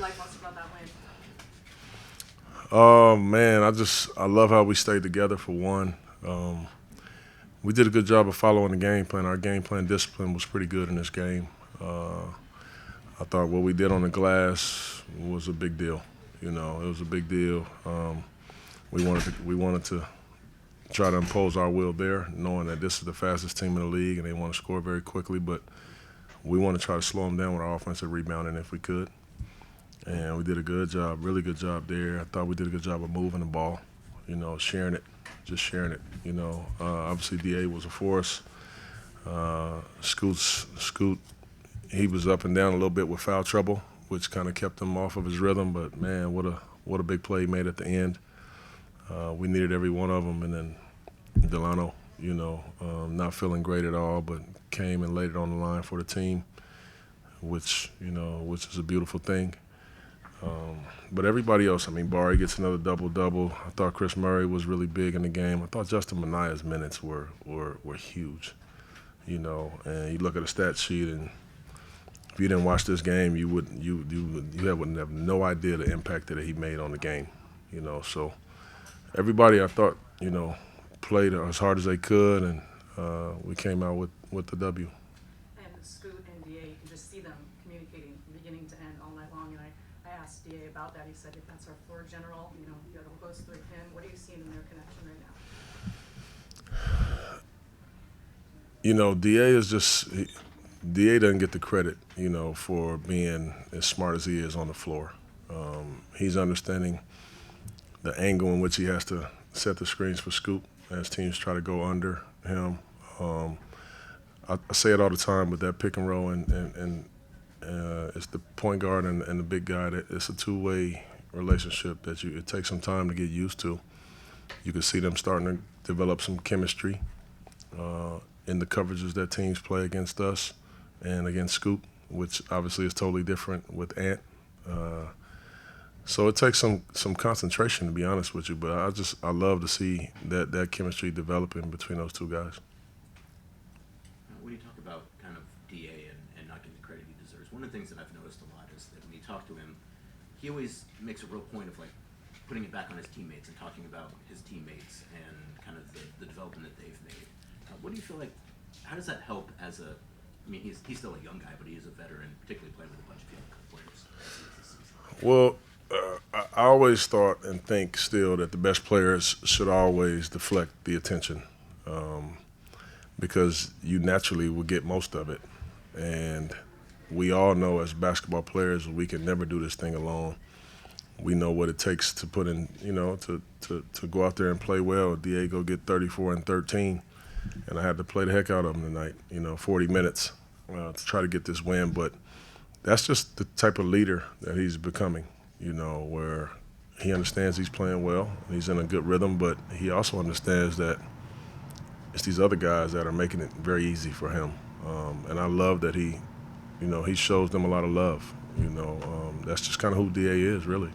like most about that win? Oh man, I love how we stayed together for one. We did a good job of following the game plan. Our game plan discipline was pretty good in this game. I thought what we did on the glass was a big deal. You know, it was a big deal. We wanted to try to impose our will there, knowing that this is the fastest team in the league and they want to score very quickly. But we want to try to slow them down with our offensive rebounding if we could. And we did a good job, really good job there. I thought we did a good job of moving the ball, you know, sharing it, just sharing it. You know, obviously DA was a force. Scoot, he was up and down a little bit with foul trouble, which kind of kept him off of his rhythm. But man, what a big play he made at the end. We needed every one of them, and then Delano, you know, not feeling great at all, but came and laid it on the line for the team, which is a beautiful thing. But everybody else, I mean, Barry gets another double-double. I thought Chris Murray was really big in the game. I thought Justin Manaya's minutes were huge, you know. And you look at the stat sheet, and if you didn't watch this game, you wouldn't have no idea the impact that he made on the game, you know. So everybody, I thought, you know, played as hard as they could, and we came out with the W. And Scoot and DA, you can just see them communicating from beginning to end all night long. And I asked DA about that. He said, if that's our floor general, you know, it all goes through him. What are you seeing in their connection right now? You know, DA doesn't get the credit, you know, for being as smart as he is on the floor. He's understanding the angle in which he has to set the screens for Scoop as teams try to go under him. I say it all the time, but that pick and roll and it's the point guard and the big guy. It's a two-way relationship that it takes some time to get used to. You can see them starting to develop some chemistry in the coverages that teams play against us and against Scoop, which obviously is totally different with Ant. So it takes some concentration, to be honest with you, but I love to see that chemistry developing between those two guys. When you talk about kind of DA and not getting the credit he deserves, one of the things that I've noticed a lot is that when you talk to him, he always makes a real point of like putting it back on his teammates and talking about his teammates and kind of the development that they've made. What do you feel like, how does that help as a, I mean, he's still a young guy, but he is a veteran, particularly playing with a bunch of young players. Well, I always thought and think still that the best players should always deflect the attention because you naturally will get most of it. And we all know as basketball players we can never do this thing alone. We know what it takes to put in, you know, to go out there and play well. Diego get 34 and 13, and I had to play the heck out of him tonight, you know, 40 minutes to try to get this win. But that's just the type of leader that he's becoming, you know, where he understands he's playing well, and he's in a good rhythm, but he also understands that it's these other guys that are making it very easy for him. And I love that he shows them a lot of love. You know, that's just kind of who DA is, really.